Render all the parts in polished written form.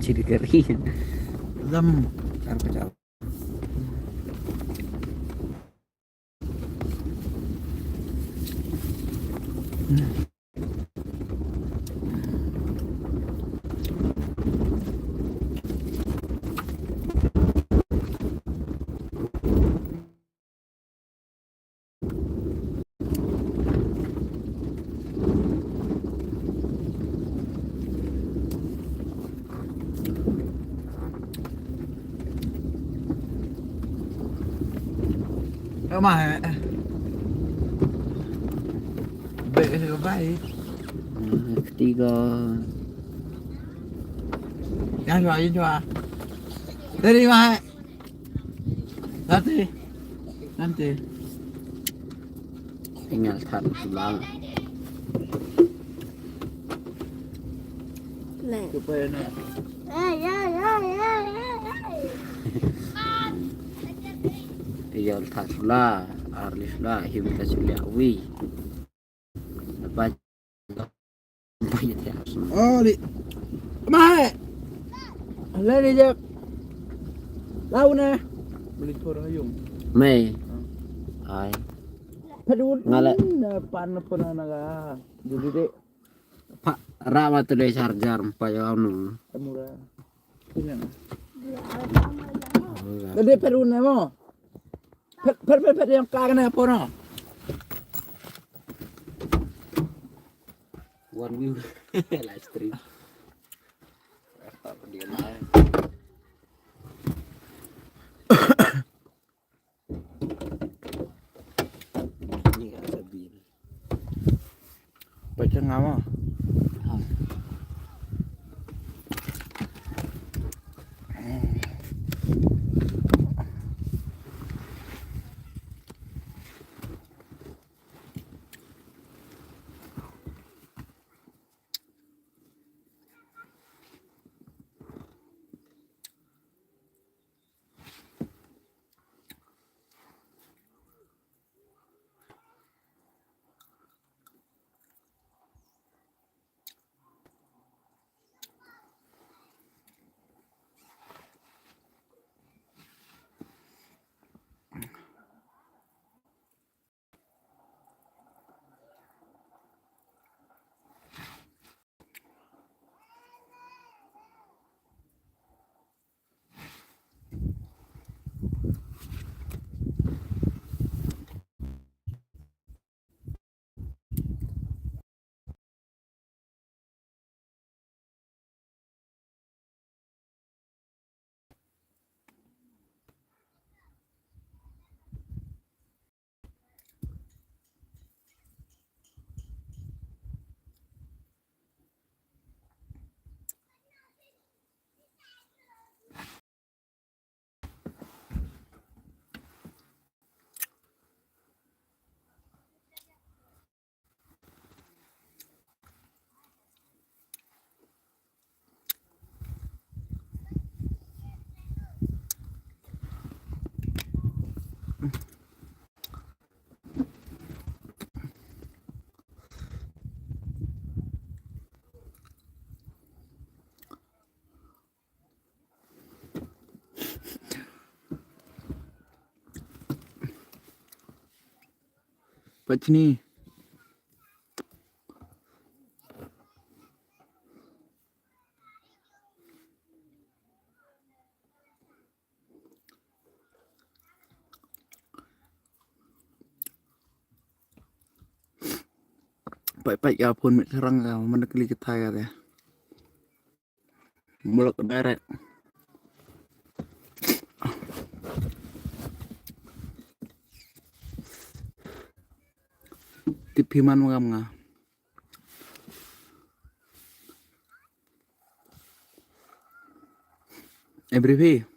cuci dikeringin. Zam kan kacau. Mah baik. Ketiga. Yang coba. Dari mah. Nanti. Tinggal satu bulan. Supaya Iyal tasla, arlisla, himta suliawi. Lepas banyak ya. oh di mah. Lagi jak. Lau na. Beli turun yung. Mei. Ai. Padun Ngale. pan pun naga. Jadi dek Pak rawat tu deh charger payo anu. murah. Punya. Oh, Gede padun na mo. Per yang kagan na po no. One view live stream. Apa dia lah. Ini kan sabi. Baca ngama. Pacni. Baik-baik ya pun serang ya menekli kita ya. Mulak direct. Tipiman ngam nga. Every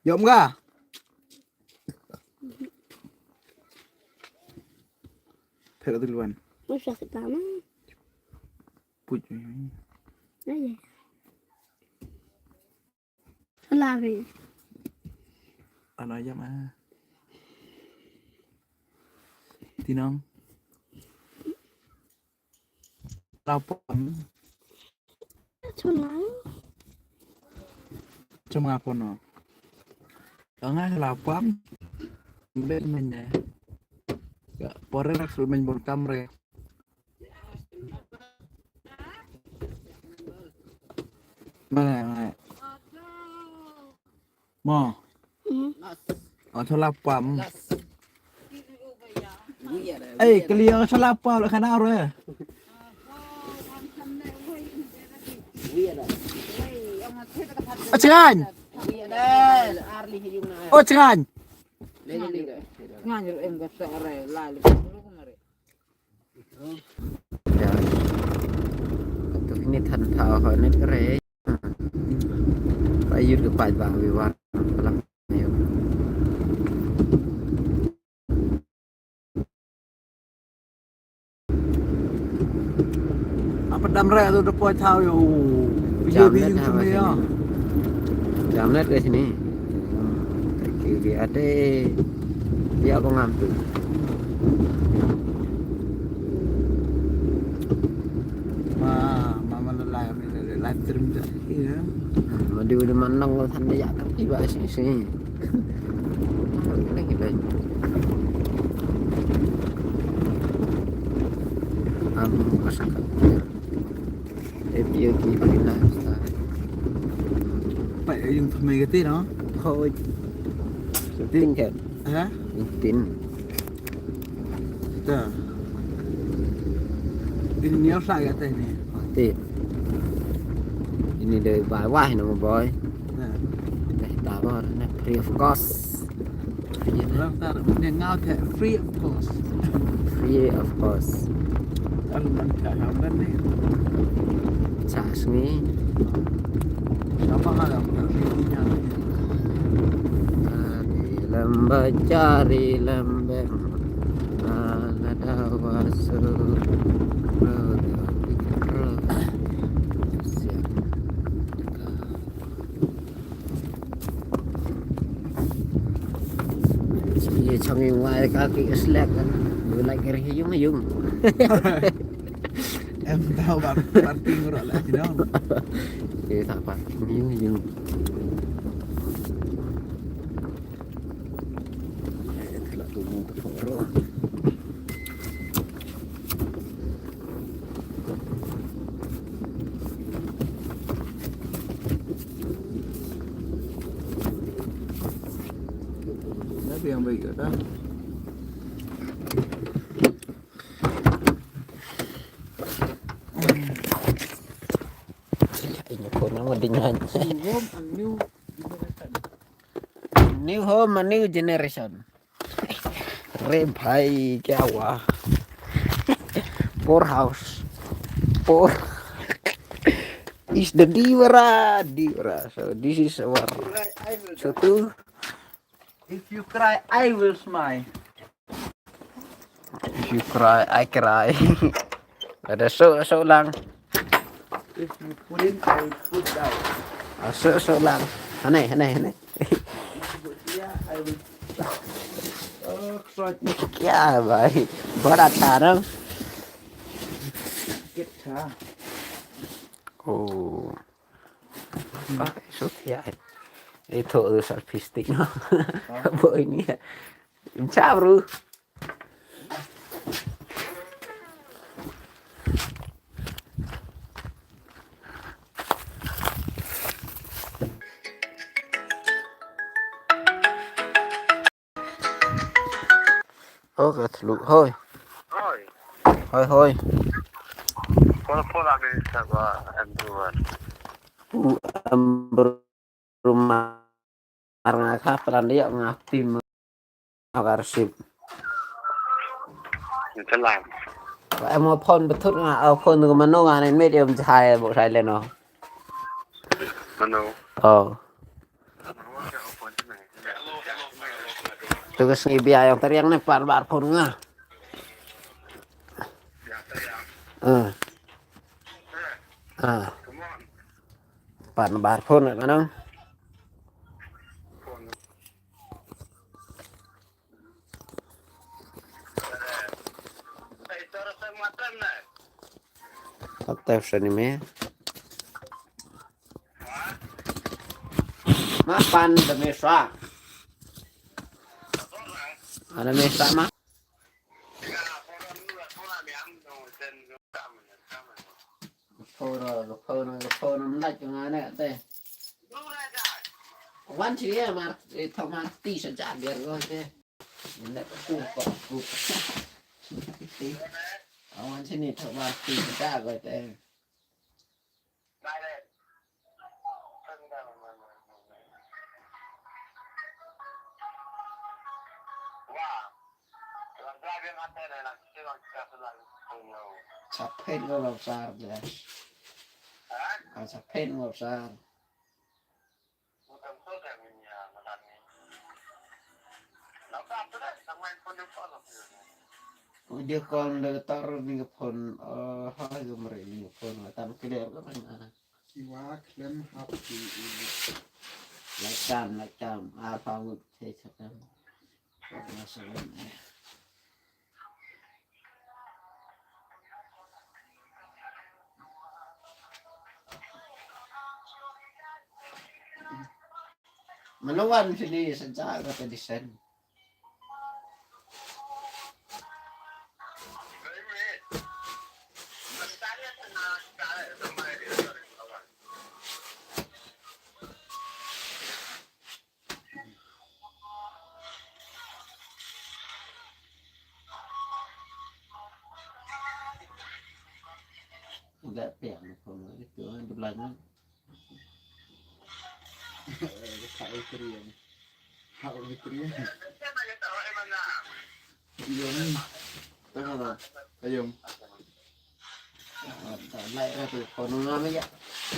Yom ga. Phê duluan. Masa pertama. Puj. Aja. Lari. Ano aja mah. Tinong. Lapon. Cuman. Cuma apa no? Tengah lapam. Ben menye. Gak pore nak main bon kamre. Mana? Mo. Ở thôn lapam. Ê, cái lia sao lapam lại khá nào rồi? Jangan. Oh, jangan. Nganjur enggak sore lalu kemarin. Ya. Untuk ini tanpa ini keren. Bayar ke pajak wiwar. Pelang. Ayo. Apa damre tu depan tahu yo. Jamlet apa sini? Jamlet ke sini. Kiri ada. Dia aku ngambil. Mama live stream dah. Iya. Mà điều đi mà nông thành nó dạng các cái bài xí lagi lagi masak dia gini lah Vậy dùng thằng mày cái tí đó. thôi tin kẹt Hả? tin Dạ. Ini nyaw sa cái tay này. tin ini dari bawah nama boy Dạ. tak tahu nak free of cost Làm ta để ngao thẻ free of cost. free of cost Ăn thẻ học đất này. trả sini Siapa hal yang free nya? cari lembek ada wasur trong ngoài kaki slack kan lu lagi riung yung Em tahu parking ngorok lah di dalam. ya tak apa yung telah tumbuh terus Tapi yang baik dah. ini pun nama dengan Home and new. new home and new generation re bhai kya hua poor house poor is the divara so this is our so two If you cry, I will smile. if you cry I cry ada so lang If you put in, I will put down. so lang aneh Yeah, I will. Oh, sorry. kya bhai bada tarang Get her. oh so kya itu udah artistik no boy ini ya ciao bro Oke, lu, hoi, Oi, hoi, pola ni sama Andrewan. Rumah ngakak pelan dia ngakti mengarsip. Jalan. Em mau phone betut ngak, phone tu mana ngane medium cahaya buat saya leno. Mano. Oh, Mano ke apa ni? Terus biaya yang teriang nih pan bar pun nga. Yeah. Come on. Pan bar pun kan. Hey, tara sa matam na. Hotel sini me. Ma pan de mesa. Ada mesa mah. Phone nó cho ngay này thế. Quan chỉ mà thằng mà tí sẽ trả tiền rồi thế. Mình lại có cụ. Tí. Quan chỉ này thằng mà tí sẽ trả rồi thế. Sắp hết rồi làm sao vậy? Sắp hết rồi sao? Dia con được tar ni phone hai gum re ni phone tam kile ka mana Iwa klem happy. like cam apa would take them Menawan sini sejak kata desain. Enggak pian kalau itu belanja. Hak Krian. Hak Krian. Ayom. Tengah ayom. Lại ra từ phone nó mới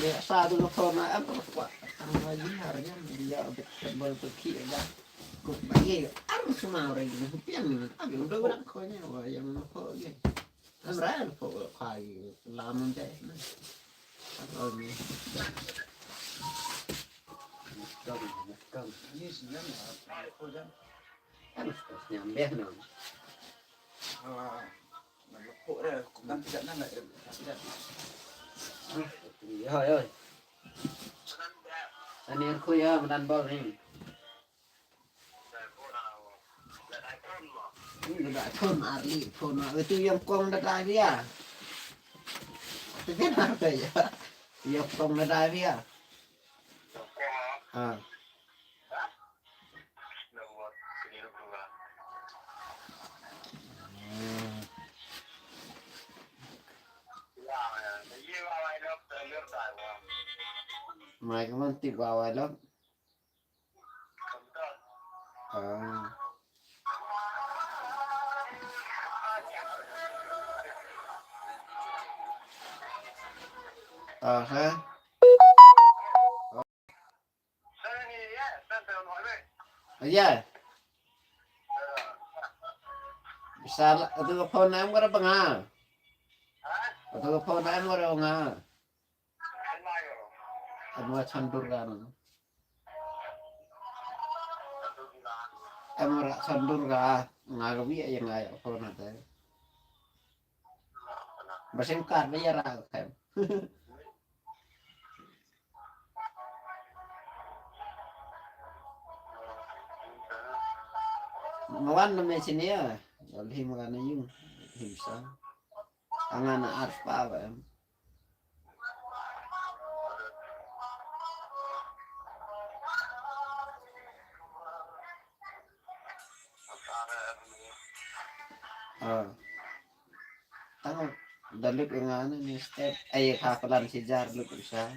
vậy xa từ phone nó áp quá ăn lagi harga dia tebal pergi ya kok bagi harus semua orang ini pian tapi udah berang konya wah yang kok gitu amran kok kai lamun teh kalau ini Ini sebenarnya apa kan? harus nyambe no Kok dah, kan tidak nak tidak. Thôi ơi anh em khui á mình ăn bao này người đại thôn à lì thôn à tôi yếm con đã đại đi à tôi biết nào vậy yếm con đã đại đi à mày có muốn tìm vào ai lắm ha iya bisa itu phone em có bằng à itu phone em có bằng à em chandur kan em chandur ka ngagawi yang ngayak phone ada basim card ya ra kan Mawan na may siniya. Alhim ka na yung himsa. Ang na arf pa ba? Tango dalip yung ano ni step ay kapalan si Jarlo ko siya.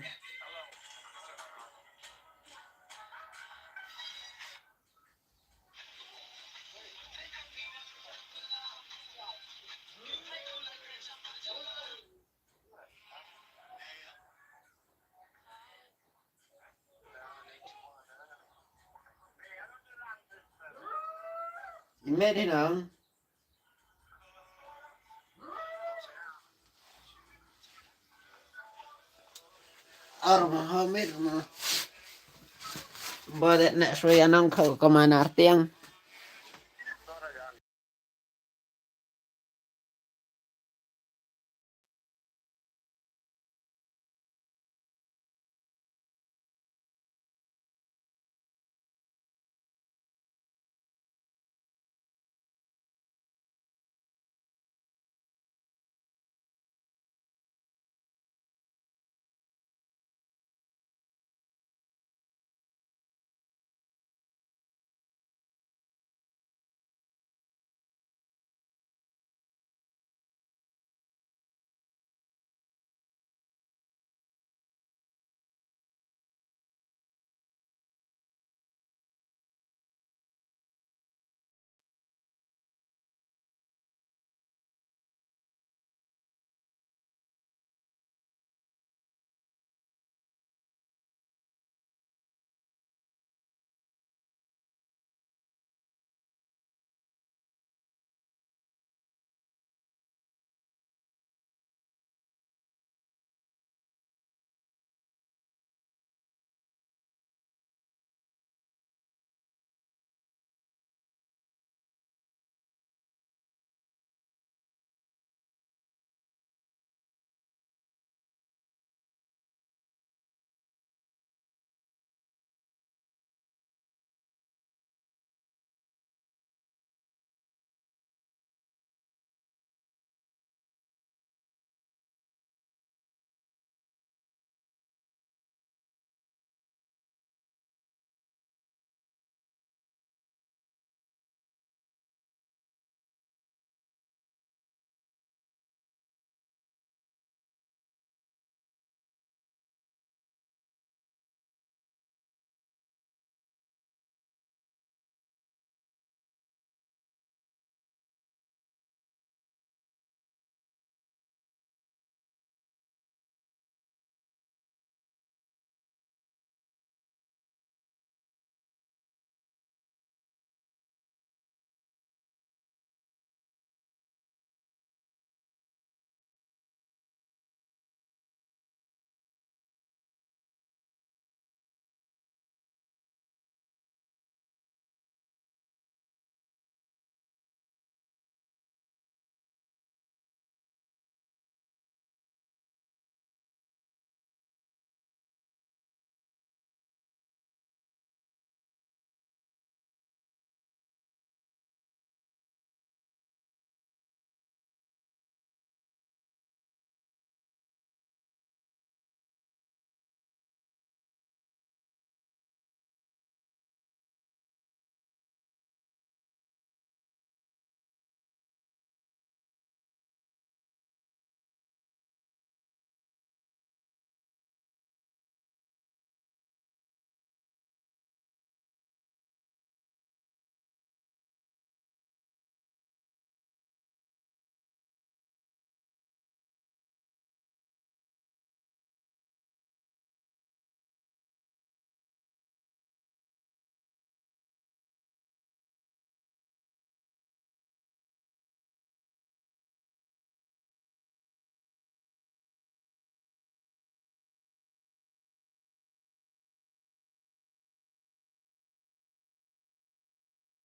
Mẹ đi nào. Arma hamir ma. Badet nak suya nang kau kemana artiang.